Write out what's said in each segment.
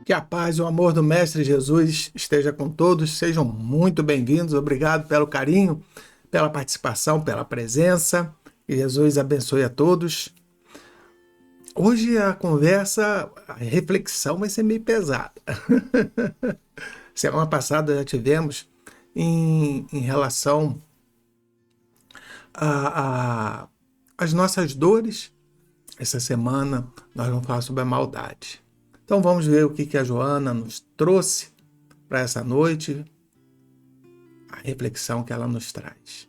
Que a paz e o amor do Mestre Jesus esteja com todos. Sejam muito bem-vindos. Obrigado pelo carinho, pela participação, pela presença. Que Jesus abençoe a todos. Hoje a conversa, a reflexão vai ser meio pesada. Semana passada já tivemos em relação às nossas dores. Essa semana nós vamos falar sobre a maldade. Então vamos ver o que a Joana nos trouxe para essa noite, a reflexão que ela nos traz.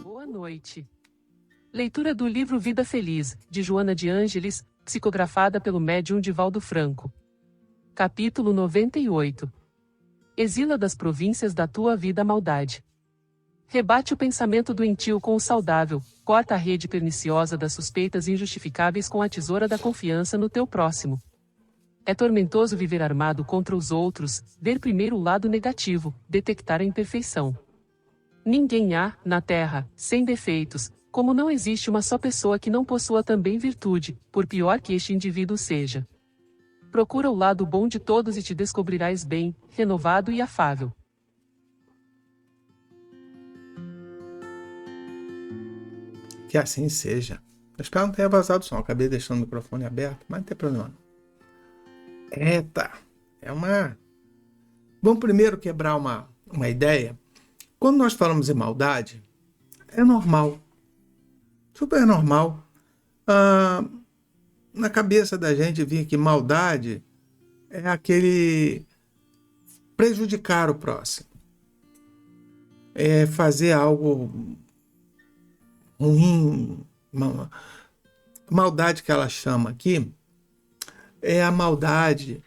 Boa noite. Leitura do livro Vida Feliz, de Joana de Ângeles, psicografada pelo médium Divaldo Franco. Capítulo 98. Exila das províncias da tua vida a maldade. Rebate o pensamento doentio com o saudável, corta a rede perniciosa das suspeitas injustificáveis com a tesoura da confiança no teu próximo. É tormentoso viver armado contra os outros, ver primeiro o lado negativo, detectar a imperfeição. Ninguém há, na terra, sem defeitos, como não existe uma só pessoa que não possua também virtude, por pior que este indivíduo seja. Procura o lado bom de todos e te descobrirás bem, renovado e afável. Que assim seja. Eu espero não ter vazado o som. Acabei deixando o microfone aberto, mas não tem problema não. Eita, Vamos primeiro quebrar uma ideia. Quando nós falamos em maldade, é normal. Super normal. Na cabeça da gente vir que maldade é aquele prejudicar o próximo. É fazer algo ruim. Maldade que ela chama aqui é a maldade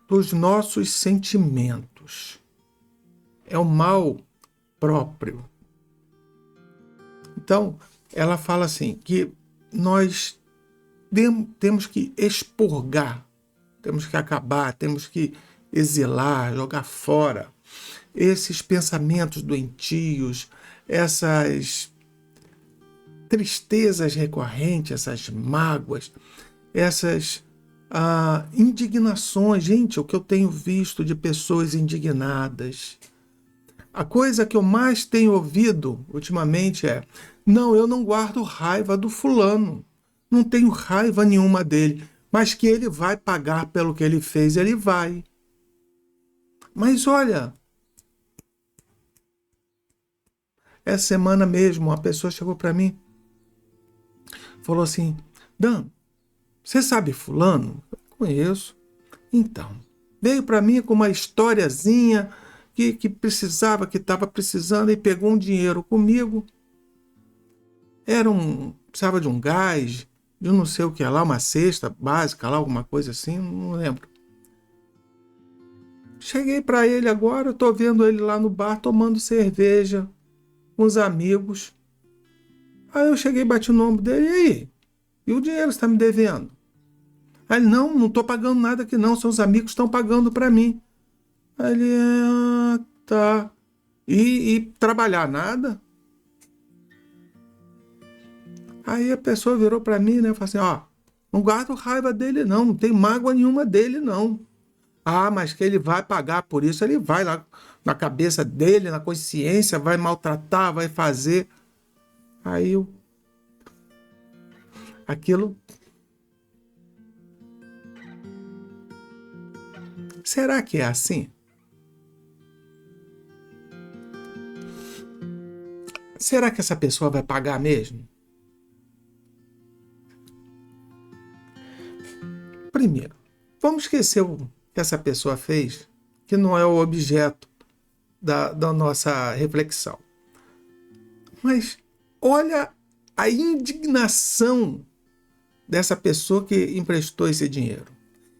dos nossos sentimentos. É o mal próprio. Então, ela fala assim, que nós temos que expurgar, temos que acabar, temos que exilar, jogar fora esses pensamentos doentios, essas tristezas recorrentes, essas mágoas, essas indignações. Gente, o que eu tenho visto de pessoas indignadas. A coisa que eu mais tenho ouvido ultimamente é: não, eu não guardo raiva do fulano, não tenho raiva nenhuma dele, mas que ele vai pagar pelo que ele fez, ele vai. Mas olha, essa semana mesmo uma pessoa chegou para mim, falou assim: Dan, você sabe fulano? Eu conheço. Então, veio para mim com uma historiazinha que precisava, que estava precisando, e pegou um dinheiro comigo. Precisava de um gás, de não sei o que lá, uma cesta básica lá, alguma coisa assim, não lembro. Cheguei para ele agora, estou vendo ele lá no bar tomando cerveja com os amigos. Aí eu cheguei, bati no ombro dele: e aí? E o dinheiro que você está me devendo? Aí ele: não estou pagando nada aqui não, seus amigos estão pagando para mim. Aí ele: tá. E trabalhar nada? Aí a pessoa virou para mim, né? Falou assim: não guardo raiva dele não tem mágoa nenhuma dele não. Mas que ele vai pagar por isso, ele vai lá na cabeça dele, na consciência, vai maltratar, vai fazer. Aí aquilo... Será que é assim? Será que essa pessoa vai pagar mesmo? Primeiro, vamos esquecer o que essa pessoa fez, que não é o objeto da nossa reflexão. Mas olha a indignação dessa pessoa que emprestou esse dinheiro.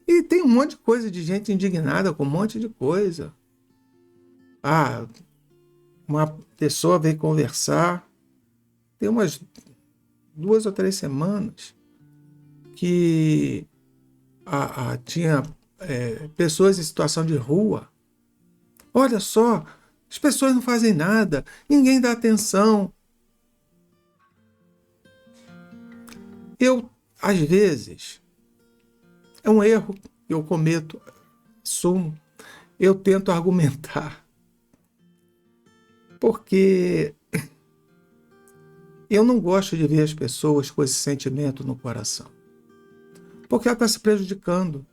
E tem um monte de coisa de gente indignada com um monte de coisa. Uma pessoa veio conversar, tem umas 2 ou 3 semanas, que tinha pessoas em situação de rua. Olha só, as pessoas não fazem nada, ninguém dá atenção. Eu às vezes, é um erro que eu cometo, assumo, eu tento argumentar, porque eu não gosto de ver as pessoas com esse sentimento no coração. Porque ela está se prejudicando.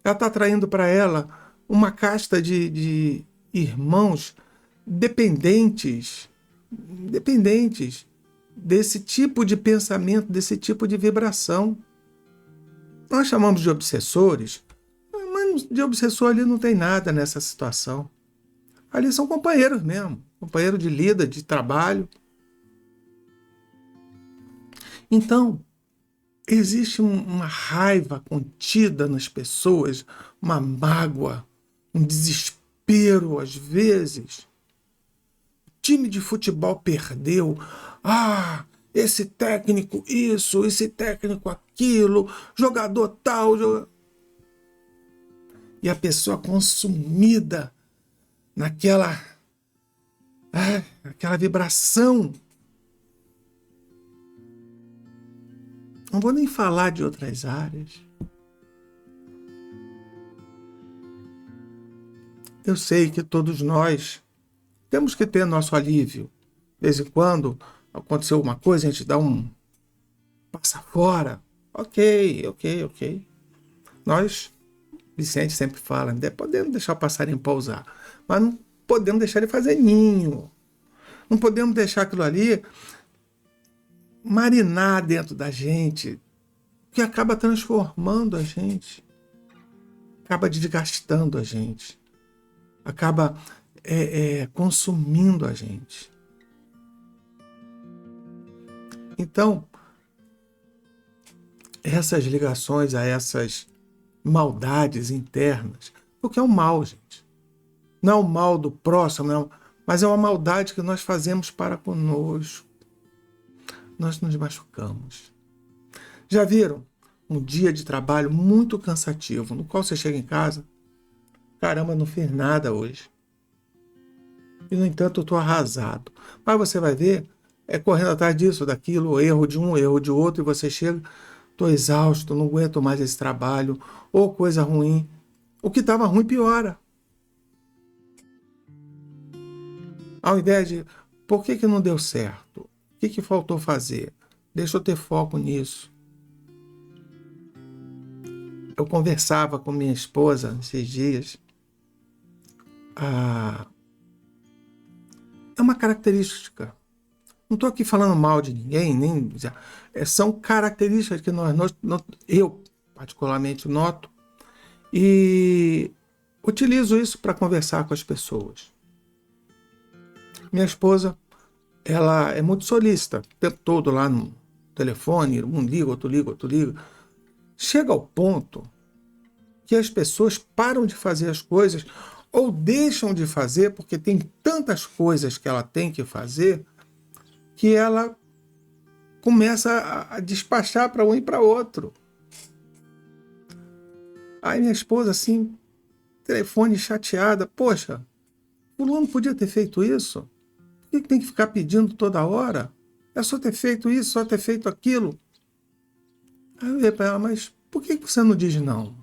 Ela está atraindo para ela uma casta de irmãos dependentes desse tipo de pensamento, desse tipo de vibração. Nós chamamos de obsessores, mas de obsessor ali não tem nada nessa situação. Ali são companheiros mesmo, companheiro de lida, de trabalho. Então, existe uma raiva contida nas pessoas, uma mágoa, um desespero às vezes. O time de futebol perdeu. Ah, esse técnico isso, esse técnico aquilo, jogador tal. E a pessoa consumida naquela aquela vibração. Não vou nem falar de outras áreas. Eu sei que todos nós temos que ter nosso alívio. De vez em quando aconteceu alguma coisa, a gente dá um passa fora. Ok. Nós, Vicente sempre fala, podemos deixar o passarinho pousar, mas não podemos deixar ele fazer ninho. Não podemos deixar aquilo ali marinar dentro da gente, que acaba transformando a gente, acaba desgastando a gente, acaba consumindo a gente. Então, essas ligações a essas maldades internas, porque é um mal, gente. Não é o mal do próximo, não, mas é uma maldade que nós fazemos para conosco. Nós nos machucamos. Já viram um dia de trabalho muito cansativo, no qual você chega em casa, caramba, não fiz nada hoje. E, no entanto, eu estou arrasado. Mas você vai ver, correndo atrás disso, daquilo, erro de um, erro de outro, e você chega, estou exausto, não aguento mais esse trabalho, ou coisa ruim. O que estava ruim piora. Ao invés de, por que não deu certo? O que faltou fazer? Deixa eu ter foco nisso. Eu conversava com minha esposa esses dias. É uma característica. Não estou aqui falando mal de ninguém, nem são características que eu particularmente noto e utilizo isso para conversar com as pessoas. Minha esposa, ela é muito solícita, o tempo todo lá no telefone, um liga, outro liga, outro liga. Chega ao ponto que as pessoas param de fazer as coisas ou deixam de fazer porque tem tantas coisas que ela tem que fazer que ela começa a despachar para um e para outro. Aí minha esposa, assim, telefone chateada, poxa, o fulano podia ter feito isso? Por que tem que ficar pedindo toda hora? É só ter feito isso, só ter feito aquilo. Aí eu falei para ela, mas por que você não diz não?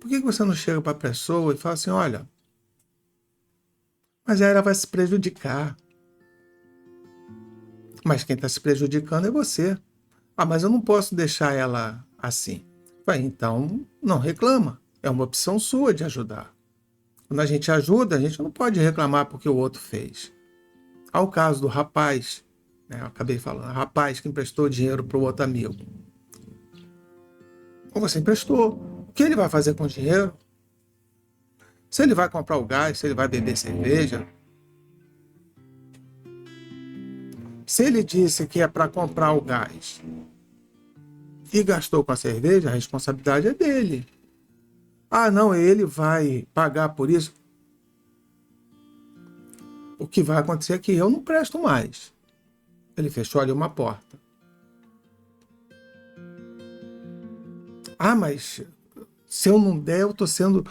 Por que você não chega para a pessoa e fala assim, olha, mas aí ela vai se prejudicar. Mas quem está se prejudicando é você. Ah, mas eu não posso deixar ela assim. Vai, então não reclama. É uma opção sua de ajudar. Quando a gente ajuda, a gente não pode reclamar porque o outro fez. Há o caso do rapaz, né, eu acabei falando, rapaz que emprestou dinheiro para o outro amigo. Ou você emprestou. O que ele vai fazer com o dinheiro? Se ele vai comprar o gás, se ele vai beber cerveja. Se ele disse que é para comprar o gás e gastou com a cerveja, a responsabilidade é dele. Ah, não, ele vai pagar por isso. O que vai acontecer é que eu não presto mais. Ele fechou ali uma porta. Ah, mas se eu não der, eu estou sendo...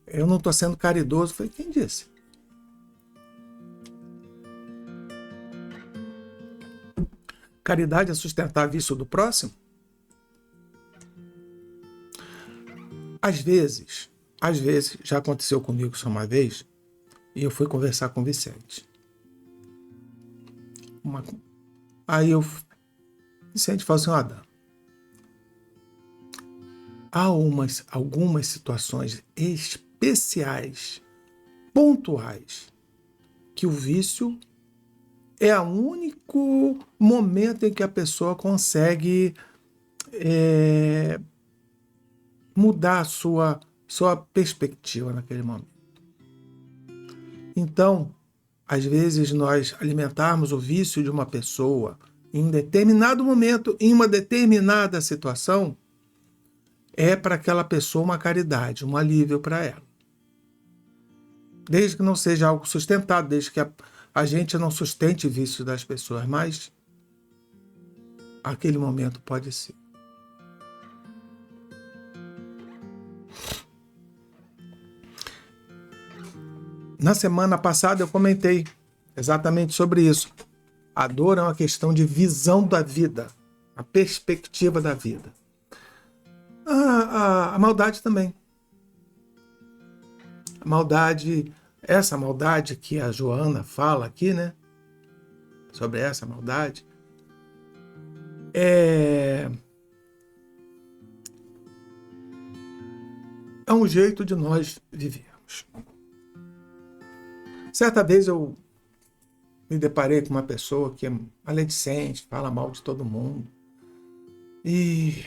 eu não estou sendo caridoso. Eu falei, quem disse? Caridade é sustentar vício do próximo? Às vezes, já aconteceu comigo só uma vez, e eu fui conversar com o Vicente. Vicente falou assim, Adam, há algumas situações especiais, pontuais, que o vício é o único momento em que a pessoa consegue mudar a sua perspectiva naquele momento. Então, às vezes nós alimentarmos o vício de uma pessoa em um determinado momento, em uma determinada situação, é para aquela pessoa uma caridade, um alívio para ela. Desde que não seja algo sustentado, desde que a gente não sustente vício das pessoas, mas aquele momento pode ser. Na semana passada eu comentei exatamente sobre isso. A dor é uma questão de visão da vida, a perspectiva da vida. A maldade também. A maldade, essa maldade que a Joana fala aqui, né? Sobre essa maldade. É um jeito de nós vivermos. Certa vez eu me deparei com uma pessoa que é maledicente, fala mal de todo mundo. E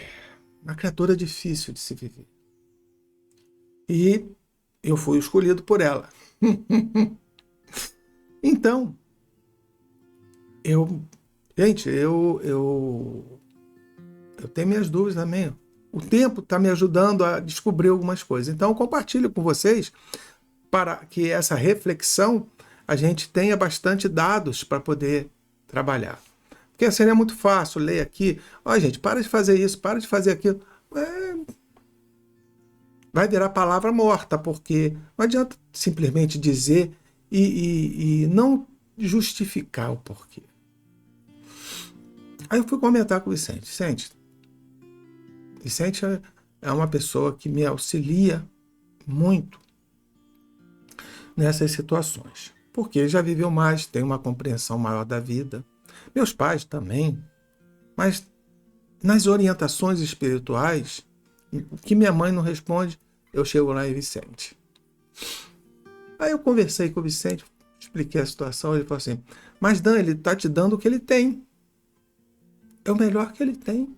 uma criatura difícil de se viver. E eu fui escolhido por ela. Então, eu tenho minhas dúvidas também. O tempo está me ajudando a descobrir algumas coisas. Então, eu compartilho com vocês para que essa reflexão a gente tenha bastante dados para poder trabalhar. Porque seria muito fácil ler aqui, gente, para de fazer isso, para de fazer aquilo. Vai virar palavra morta, porque não adianta simplesmente dizer e não justificar o porquê. Aí eu fui comentar com o Vicente. Vicente é uma pessoa que me auxilia muito nessas situações, porque ele já viveu mais, tem uma compreensão maior da vida. Meus pais também, mas nas orientações espirituais, o que minha mãe não responde, eu chego lá em Vicente. Aí eu conversei com o Vicente, expliquei a situação, ele falou assim, mas Dan, ele está te dando o que ele tem. É o melhor que ele tem.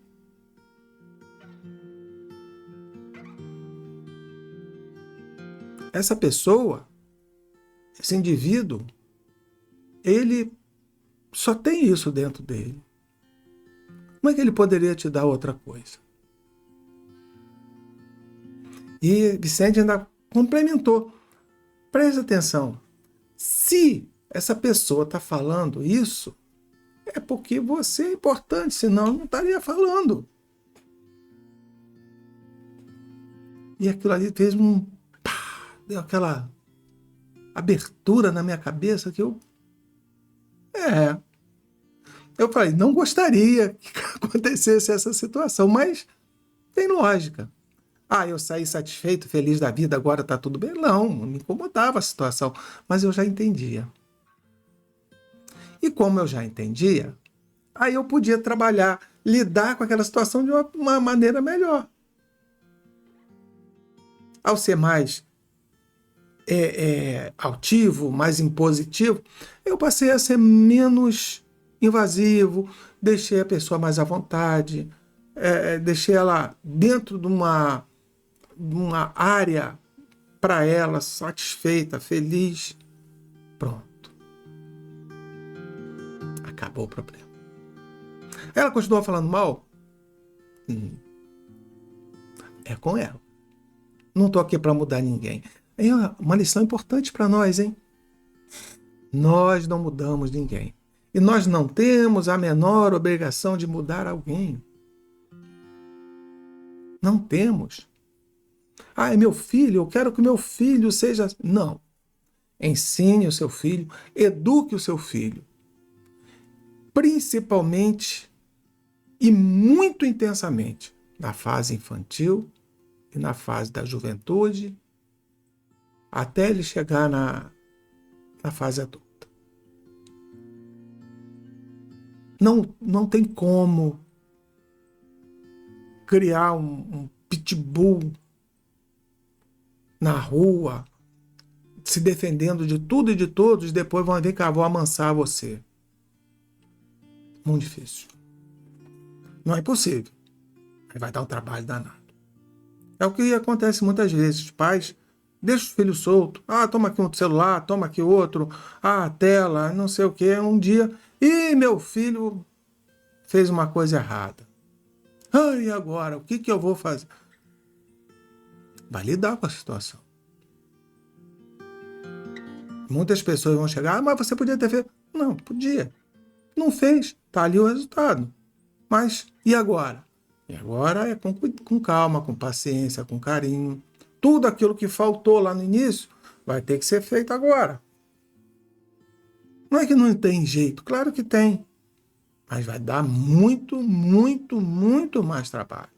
Essa pessoa, esse indivíduo, ele só tem isso dentro dele. Como é que ele poderia te dar outra coisa? E Vicente ainda complementou. Preste atenção. Se essa pessoa está falando isso, é porque você é importante, senão não estaria falando. E aquilo ali fez deu aquela abertura na minha cabeça que eu falei, não gostaria que acontecesse essa situação, mas tem lógica. Eu saí satisfeito, feliz da vida, agora está tudo bem. Não me incomodava a situação, mas eu já entendia. E como eu já entendia, aí eu podia trabalhar, lidar com aquela situação de uma maneira melhor. Ao ser mais altivo, mais impositivo, eu passei a ser menos invasivo, deixei a pessoa mais à vontade, deixei ela dentro de uma área para ela, satisfeita, feliz. Pronto. Acabou o problema. Ela continua falando mal? É com ela. Não estou aqui para mudar ninguém. É uma lição importante para nós, hein? Nós não mudamos ninguém. E nós não temos a menor obrigação de mudar alguém. Não temos. É meu filho, eu quero que meu filho seja... Não. Ensine o seu filho, eduque o seu filho. principalmente e muito intensamente na fase infantil e na fase da juventude, até ele chegar na fase adulta. Não tem como criar um pitbull na rua, se defendendo de tudo e de todos, depois vão ver que vou amansar você. Muito difícil. Não é possível. Aí vai dar um trabalho danado. É o que acontece muitas vezes. Os pais deixam os filhos soltos. Toma aqui um celular, toma aqui outro. Tela, não sei o quê. Um dia, meu filho fez uma coisa errada. E agora? O que eu vou fazer? Vai lidar com a situação. Muitas pessoas vão chegar, mas você podia ter feito. Não, podia. Não fez. Está ali o resultado. Mas, e agora? E agora é com calma, com paciência, com carinho. Tudo aquilo que faltou lá no início vai ter que ser feito agora. Não é que não tem jeito. Claro que tem. Mas vai dar muito, muito, muito mais trabalho.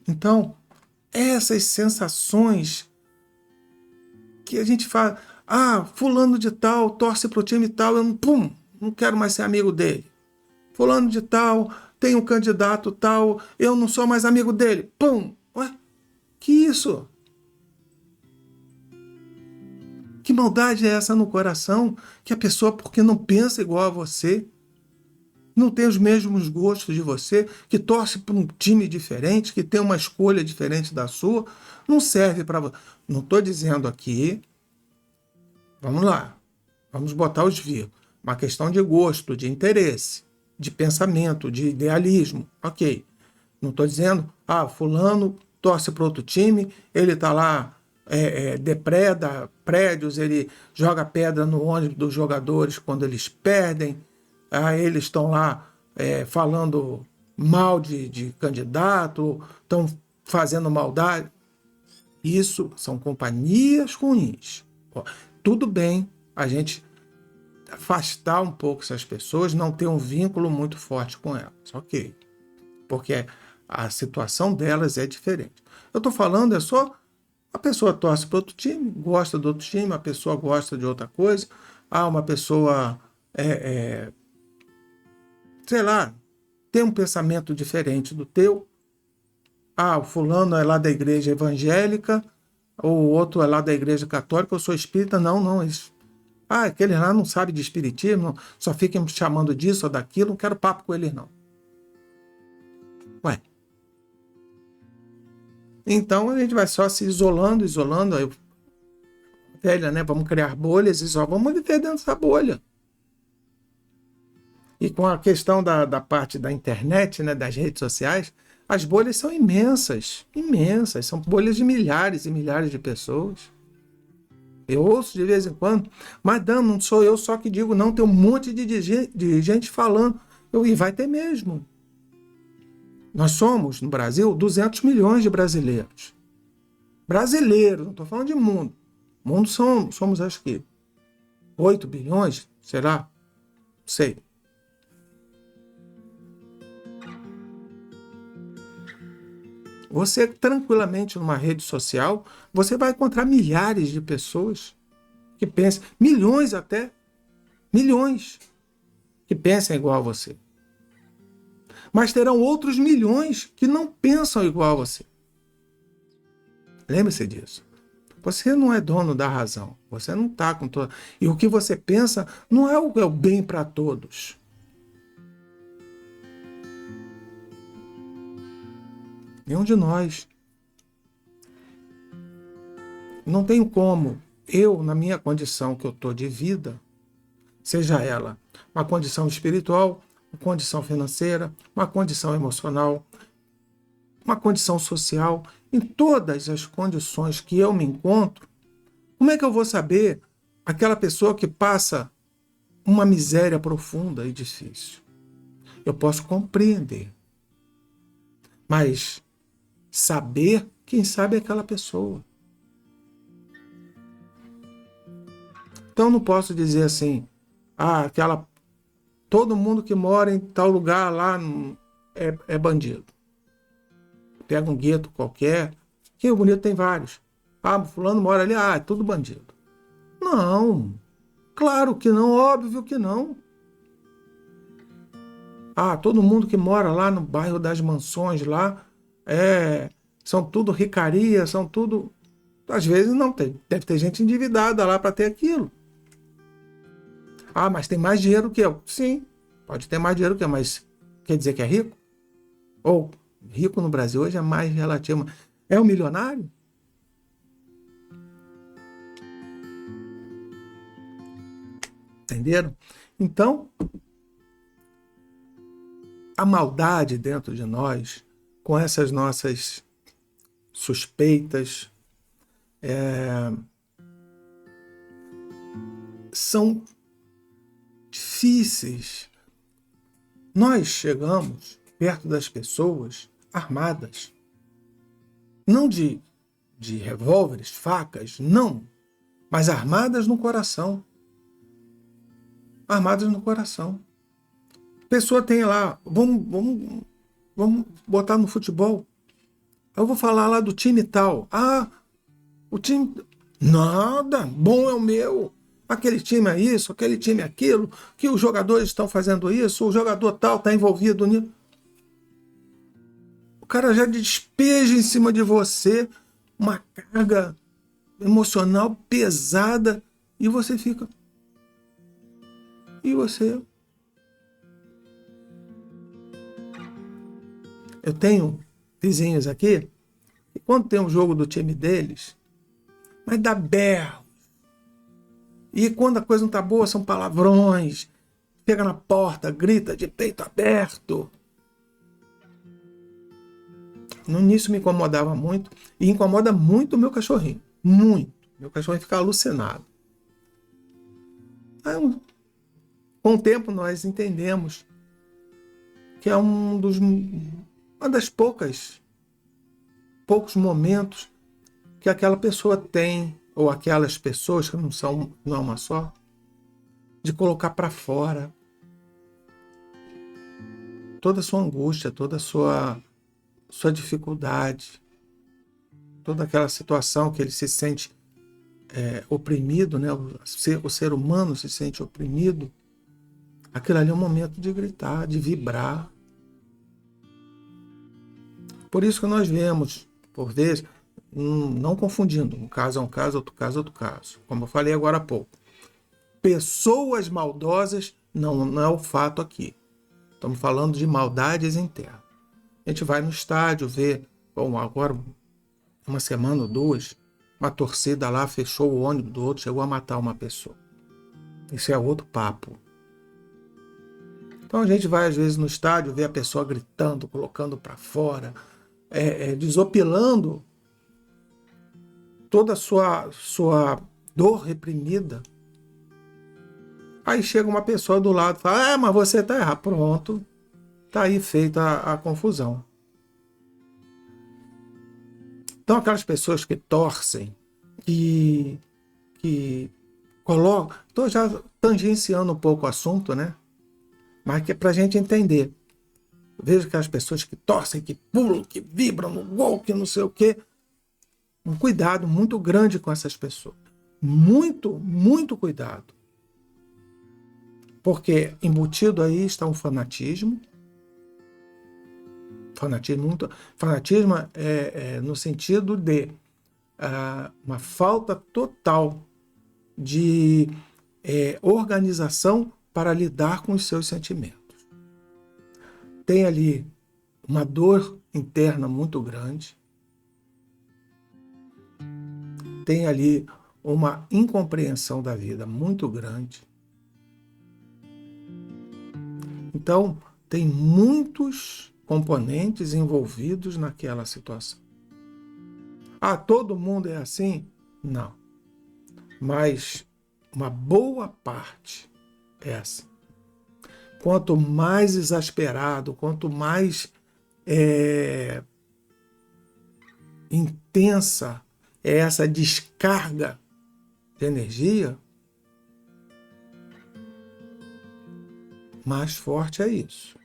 Então, essas sensações que a gente fala, fulano de tal torce pro time tal, eu não quero mais ser amigo dele. Fulano de tal tem um candidato tal, eu não sou mais amigo dele. Ué, que isso? Que maldade é essa no coração? Que a pessoa, porque não pensa igual a você, não tem os mesmos gostos de você, que torce para um time diferente, que tem uma escolha diferente da sua, não serve para você. Não estou dizendo aqui, vamos lá, vamos botar os vírgulas, uma questão de gosto, de interesse, de pensamento, de idealismo, ok. Não estou dizendo, fulano torce para outro time, ele está lá, depreda prédios, ele joga pedra no ônibus dos jogadores quando eles perdem, eles estão lá falando mal de candidato, estão fazendo maldade. Isso são companhias ruins. Tudo bem a gente afastar um pouco essas pessoas, não ter um vínculo muito forte com elas, ok. Porque a situação delas é diferente. Eu estou falando, é só a pessoa torce para outro time, gosta do outro time, a pessoa gosta de outra coisa, uma pessoa sei lá, tem um pensamento diferente do teu. O fulano é lá da igreja evangélica, ou o outro é lá da igreja católica, eu sou espírita. Não, isso. Aquele lá não sabe de espiritismo, só fica me chamando disso ou daquilo, não quero papo com eles, não. Ué. Então a gente vai só se isolando, aí, velha, né? Vamos criar bolhas e só vamos viver dentro dessa bolha. E com a questão da parte da internet, né, das redes sociais, as bolhas são imensas, imensas. São bolhas de milhares e milhares de pessoas. Eu ouço de vez em quando, mas não sou eu só que digo, não, tem um monte de gente falando. E vai ter mesmo. Nós somos, no Brasil, 200 milhões de brasileiros. Brasileiros, não estou falando de mundo. Mundo somos, acho que, 8 bilhões, será? Não sei. Você, tranquilamente, numa rede social, você vai encontrar milhares de pessoas que pensam, milhões até, milhões, que pensam igual a você. Mas terão outros milhões que não pensam igual a você. Lembre-se disso. Você não é dono da razão. Você não está com toda... E o que você pensa não é o bem para todos. Nenhum de nós. Não tenho como eu, na minha condição que eu estou de vida, seja ela uma condição espiritual, uma condição financeira, uma condição emocional, uma condição social, em todas as condições que eu me encontro, como é que eu vou saber aquela pessoa que passa uma miséria profunda e difícil? Eu posso compreender, mas saber, quem sabe é aquela pessoa. Então não posso dizer assim, aquela todo mundo que mora em tal lugar lá é bandido. Pega um gueto qualquer. Rio Bonito tem vários. Ah, fulano mora ali, é tudo bandido. Não. Claro que não, óbvio que não. Ah, todo mundo que mora lá no bairro das Mansões, lá, são tudo ricaria, são tudo... Às vezes não tem. Deve ter gente endividada lá para ter aquilo. Ah, mas tem mais dinheiro que eu. Sim, pode ter mais dinheiro que eu, mas quer dizer que é rico? Ou rico no Brasil hoje é mais relativo. É um milionário? Entenderam? Então, a maldade dentro de nós, com essas nossas suspeitas, são difíceis. Nós chegamos perto das pessoas armadas. Não de revólveres, facas, não. Mas armadas no coração. Armadas no coração. A pessoa tem lá, vamos botar no futebol. Eu vou falar lá do time tal. Ah, o time... Nada, bom é o meu. Aquele time é isso, aquele time é aquilo, que os jogadores estão fazendo isso, o jogador tal está envolvido nisso. O cara já despeja em cima de você uma carga emocional pesada e você fica... E você... Eu tenho vizinhos aqui, e quando tem um jogo do time deles, mas dá berro. E quando a coisa não tá boa, são palavrões. Pega na porta, grita de peito aberto. No início me incomodava muito, e incomoda muito o meu cachorrinho. Muito. Meu cachorrinho fica alucinado. Aí, com o tempo nós entendemos que é uma das poucos momentos que aquela pessoa tem, ou aquelas pessoas que não é uma só, de colocar para fora toda a sua angústia, toda a sua dificuldade, toda aquela situação que ele se sente oprimido, né? O ser humano se sente oprimido. Aquilo ali é um momento de gritar, de vibrar. Por isso que nós vemos, por vezes, não confundindo, um caso é um caso, outro caso é outro caso. Como eu falei agora há pouco. Pessoas maldosas não é o fato aqui. Estamos falando de maldades internas. A gente vai no estádio ver, bom, agora, uma semana ou duas, uma torcida lá fechou o ônibus do outro, chegou a matar uma pessoa. Isso é outro papo. Então a gente vai às vezes no estádio ver a pessoa gritando, colocando para fora, desopilando toda a sua dor reprimida. Aí chega uma pessoa do lado e fala, mas você está errado. Pronto, está aí feita a confusão. Então aquelas pessoas que torcem, que colocam... Estou já tangenciando um pouco o assunto, né? Mas que é para a gente entender. Vejo que as pessoas que torcem, que pulam, que vibram no gol, que não sei o quê. Um cuidado muito grande com essas pessoas. Muito, muito cuidado. Porque embutido aí está um fanatismo. Fanatismo no sentido de uma falta total de organização para lidar com os seus sentimentos. Tem ali uma dor interna muito grande. Tem ali uma incompreensão da vida muito grande. Então, tem muitos componentes envolvidos naquela situação. Ah, todo mundo é assim? Não. Mas uma boa parte é assim. Quanto mais exasperado, quanto mais intensa é essa descarga de energia, mais forte é isso.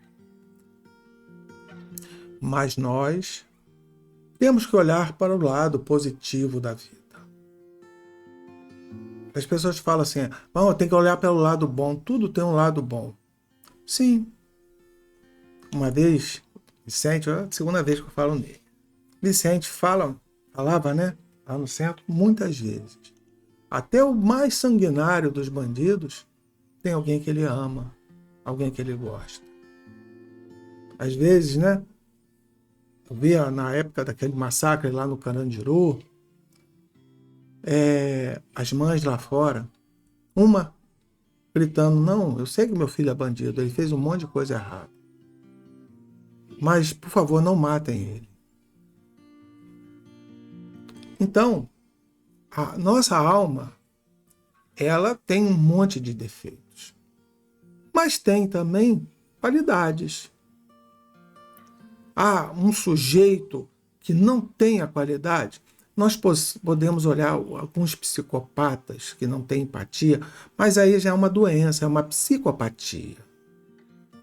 Mas nós temos que olhar para o lado positivo da vida. As pessoas falam assim, tem que olhar pelo lado bom, tudo tem um lado bom. Sim. Uma vez, Vicente, é a segunda vez que eu falo nele. Vicente falava, né, lá no centro, muitas vezes. Até o mais sanguinário dos bandidos tem alguém que ele ama, alguém que ele gosta. Às vezes, né, eu via na época daquele massacre lá no Carandiru, as mães lá fora, uma gritando, não, eu sei que meu filho é bandido, ele fez um monte de coisa errada. Mas, por favor, não matem ele. Então, a nossa alma, ela tem um monte de defeitos. Mas tem também qualidades. Um sujeito que não tem a qualidade, nós podemos olhar alguns psicopatas que não têm empatia, mas aí já é uma doença, é uma psicopatia.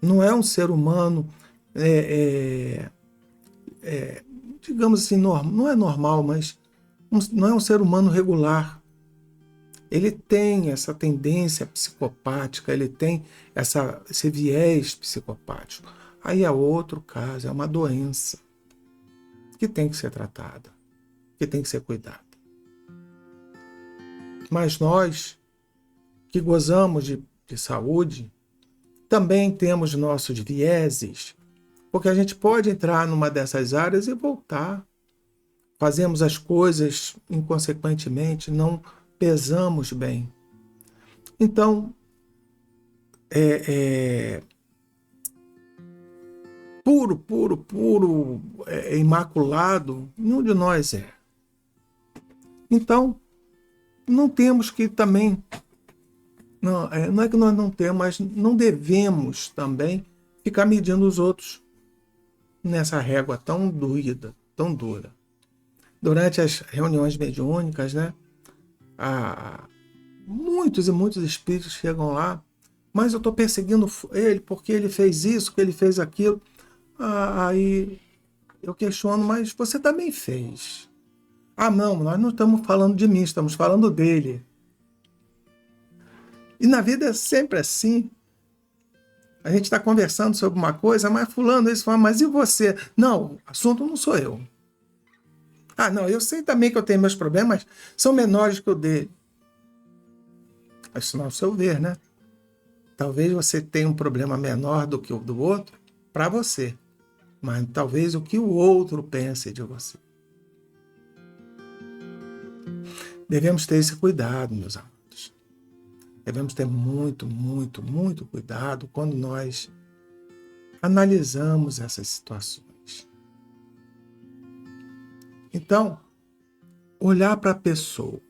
Não é um ser humano, digamos assim, não é normal, mas não é um ser humano regular. Ele tem essa tendência psicopática, ele tem esse viés psicopático. Aí é outro caso, é uma doença que tem que ser tratada, que tem que ser cuidada. Mas nós, que gozamos de saúde, também temos nossos vieses, porque a gente pode entrar numa dessas áreas e voltar. Fazemos as coisas inconsequentemente, não pesamos bem. Então, puro, imaculado, nenhum de nós é. Então, não temos que também, não é que nós não temos, mas não devemos também ficar medindo os outros nessa régua tão doída, tão dura. Durante as reuniões mediúnicas, né, muitos e muitos espíritos chegam lá, mas eu estou perseguindo ele porque ele fez isso, que ele fez aquilo. Aí eu questiono, mas você também fez. Não, nós não estamos falando de mim, estamos falando dele. E na vida é sempre assim. A gente está conversando sobre uma coisa, mas fulano, isso fala, mas e você? Não, o assunto não sou eu. Não, eu sei também que eu tenho meus problemas, são menores que o dele. Isso não é o seu ver, né? Talvez você tenha um problema menor do que o do outro para você, mas talvez o que o outro pense de você. Devemos ter esse cuidado, meus amados. Devemos ter muito, muito, muito cuidado quando nós analisamos essas situações. Então, olhar para a pessoa,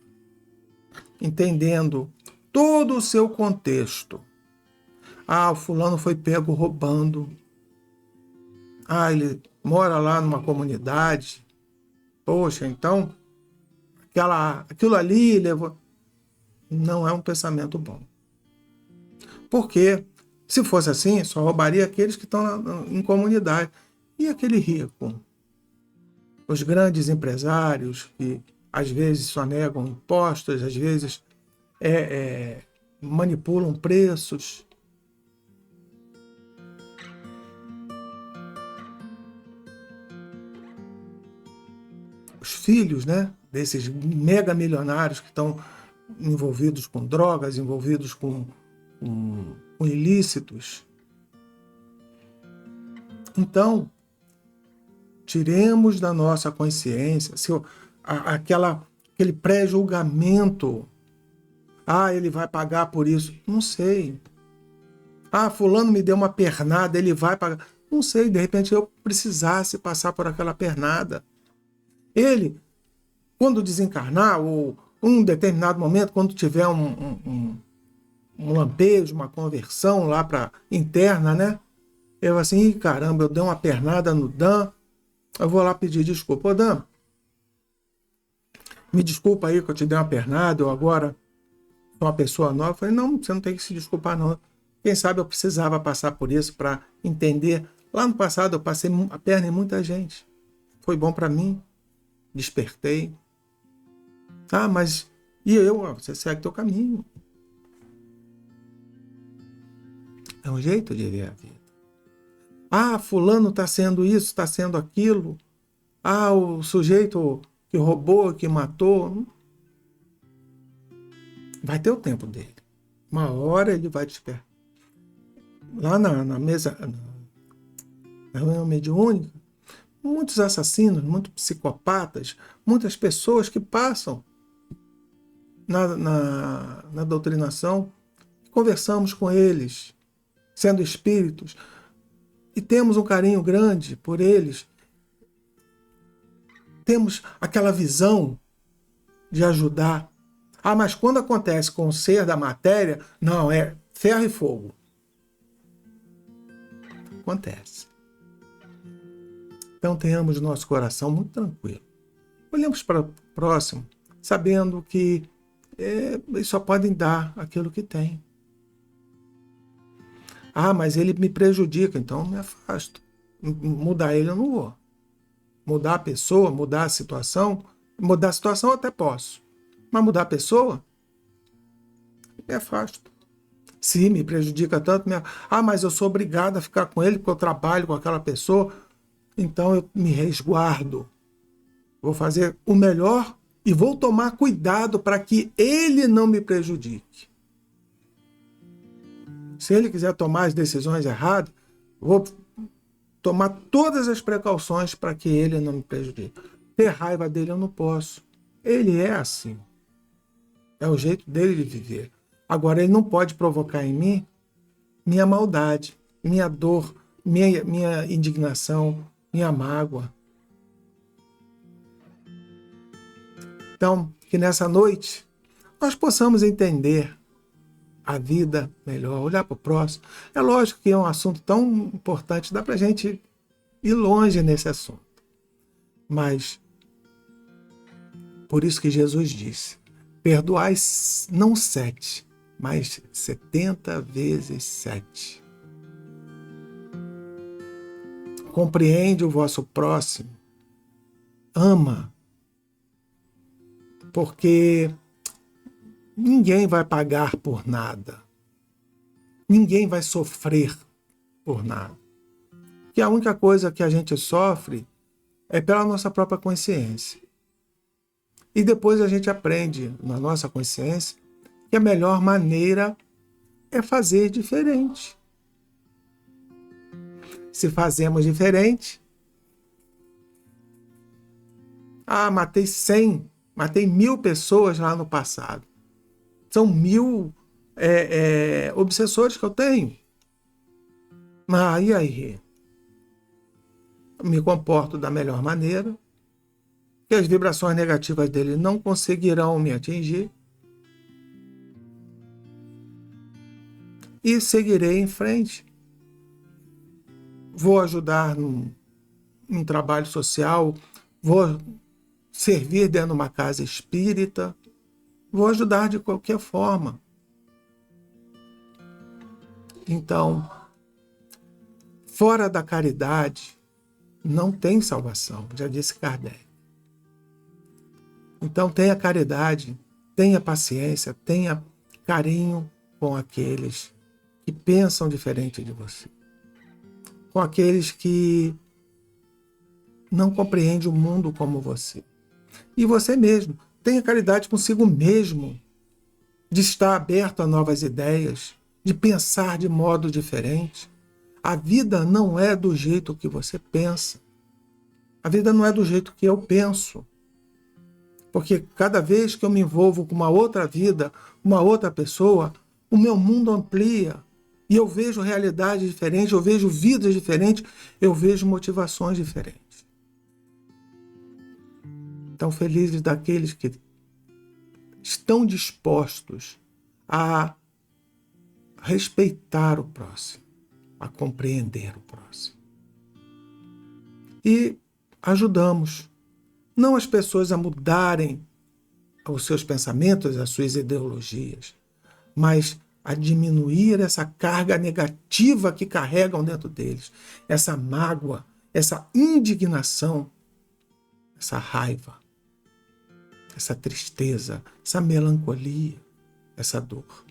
entendendo todo o seu contexto. O fulano foi pego roubando. Ele mora lá numa comunidade. Poxa, então, aquilo ali levou... Não é um pensamento bom. Porque, se fosse assim, só roubaria aqueles que estão em comunidade. E aquele rico? Os grandes empresários que às vezes só negam impostos, às vezes manipulam preços. Os filhos, né, desses mega milionários que estão envolvidos com drogas, envolvidos com ilícitos. Então, tiremos da nossa consciência aquele pré-julgamento. Ele vai pagar por isso. Não sei. Fulano me deu uma pernada, ele vai pagar. Não sei, de repente eu precisasse passar por aquela pernada. Ele, quando desencarnar, ou um determinado momento, quando tiver um lampejo, uma conversão lá para interna, né? Eu assim, caramba, eu dei uma pernada no Dan. Eu vou lá pedir desculpa. Dan, me desculpa aí que eu te dei uma pernada, eu agora sou uma pessoa nova. Eu falei, não, você não tem que se desculpar, não. Quem sabe eu precisava passar por isso para entender. Lá no passado eu passei a perna em muita gente. Foi bom para mim. Despertei. Ah, mas e eu? Você segue teu caminho. É um jeito de ver a vida. Ah, fulano está sendo isso, está sendo aquilo. Ah, o sujeito que roubou, que matou. Vai ter o tempo dele. Uma hora ele vai despertar. Lá na mesa, na reunião mediúnica, muitos assassinos, muitos psicopatas, muitas pessoas que passam na doutrinação, conversamos com eles, sendo espíritos, e temos um carinho grande por eles. Temos aquela visão de ajudar. Ah, mas quando acontece com o ser da matéria, não, é ferro e fogo. Acontece. Então tenhamos nosso coração muito tranquilo. Olhamos para o próximo, sabendo que eles só podem dar aquilo que tem. Ah, mas ele me prejudica, então eu me afasto. Mudar ele eu não vou. Mudar a pessoa, mudar a situação eu até posso. Mas mudar a pessoa, me afasto. Se me prejudica tanto, mas eu sou obrigado a ficar com ele porque eu trabalho com aquela pessoa, então eu me resguardo. Vou fazer o melhor e vou tomar cuidado para que ele não me prejudique. Se ele quiser tomar as decisões erradas, vou tomar todas as precauções para que ele não me prejudique. Ter raiva dele eu não posso. Ele é assim. É o jeito dele de viver. Agora, ele não pode provocar em mim minha maldade, minha dor, minha indignação, minha mágoa. Então, que nessa noite nós possamos entender a vida melhor, olhar para o próximo. É lógico que é um assunto tão importante, dá para a gente ir longe nesse assunto. Mas, por isso que Jesus disse, perdoai não 7, mas 70 vezes 7. Compreende o vosso próximo. Ama. Porque ninguém vai pagar por nada. Ninguém vai sofrer por nada. Que a única coisa que a gente sofre é pela nossa própria consciência. E depois a gente aprende na nossa consciência que a melhor maneira é fazer diferente. Se fazemos diferente, matei 100, matei 1000 pessoas lá no passado. São 1000 obsessores que eu tenho. E aí? Me comporto da melhor maneira, que as vibrações negativas dele não conseguirão me atingir, e seguirei em frente. Vou ajudar num trabalho social, vou servir dentro de uma casa espírita, vou ajudar de qualquer forma. Então, fora da caridade, não tem salvação, já disse Kardec. Então tenha caridade, tenha paciência, tenha carinho com aqueles que pensam diferente de você. Com aqueles que não compreendem o mundo como você. E você mesmo, tenha caridade consigo mesmo, de estar aberto a novas ideias, de pensar de modo diferente. A vida não é do jeito que você pensa. A vida não é do jeito que eu penso. Porque cada vez que eu me envolvo com uma outra vida, uma outra pessoa, o meu mundo amplia. E eu vejo realidades diferentes, eu vejo vidas diferentes, eu vejo motivações diferentes. Então, felizes daqueles que estão dispostos a respeitar o próximo, a compreender o próximo. E ajudamos, não as pessoas a mudarem os seus pensamentos, as suas ideologias, mas a diminuir essa carga negativa que carregam dentro deles, essa mágoa, essa indignação, essa raiva, essa tristeza, essa melancolia, essa dor.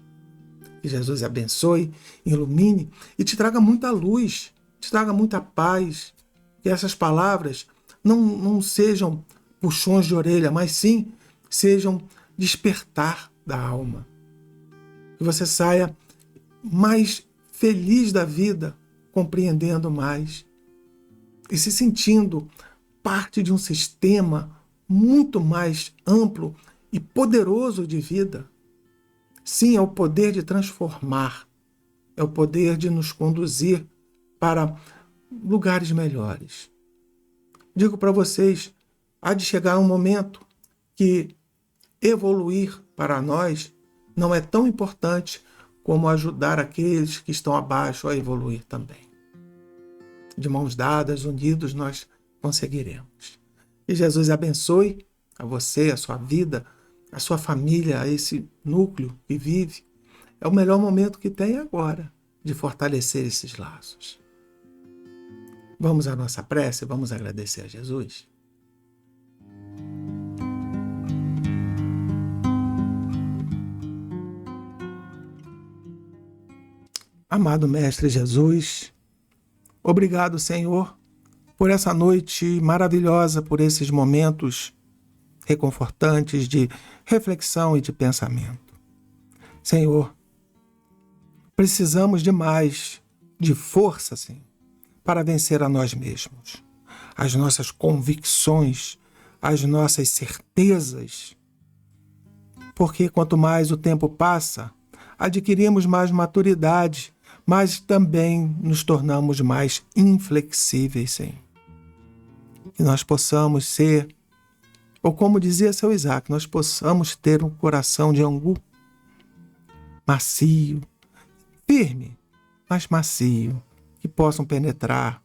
Que Jesus abençoe, ilumine e te traga muita luz, te traga muita paz. Que essas palavras não sejam puxões de orelha, mas sim sejam despertar da alma. Que você saia mais feliz da vida, compreendendo mais e se sentindo parte de um sistema muito mais amplo e poderoso de vida. Sim, é o poder de transformar, é o poder de nos conduzir para lugares melhores. Digo para vocês, há de chegar um momento que evoluir para nós não é tão importante como ajudar aqueles que estão abaixo a evoluir também. De mãos dadas, unidos, nós conseguiremos. Que Jesus abençoe a você, a sua vida, a sua família, a esse núcleo que vive. É o melhor momento que tem agora de fortalecer esses laços. Vamos à nossa prece, vamos agradecer a Jesus. Amado Mestre Jesus, obrigado, Senhor, por essa noite maravilhosa, por esses momentos reconfortantes de reflexão e de pensamento. Senhor, precisamos de mais de força, Senhor, para vencer a nós mesmos, as nossas convicções, as nossas certezas, porque quanto mais o tempo passa, adquirimos mais maturidade, mas também nos tornamos mais inflexíveis, Senhor. Que nós possamos ser, ou como dizia seu Isaac, nós possamos ter um coração de angu, macio, firme, mas macio, que possam penetrar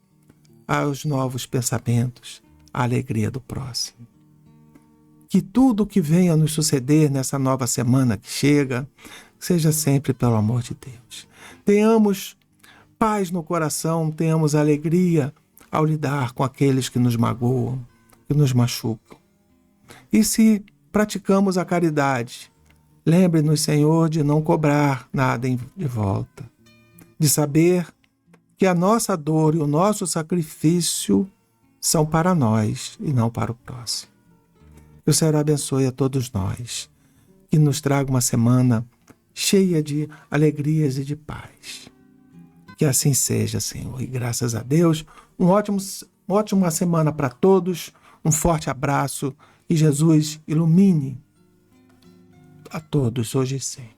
aos novos pensamentos, a alegria do próximo. Que tudo o que venha nos suceder nessa nova semana que chega, seja sempre pelo amor de Deus. Tenhamos paz no coração, tenhamos alegria ao lidar com aqueles que nos magoam, que nos machucam. E se praticamos a caridade, lembre-nos, Senhor, de não cobrar nada de volta, de saber que a nossa dor e o nosso sacrifício são para nós e não para o próximo. Que o Senhor abençoe a todos nós, que nos traga uma semana cheia de alegrias e de paz. Que assim seja, Senhor. E graças a Deus, uma ótima semana para todos, um forte abraço e Jesus ilumine a todos hoje e sempre.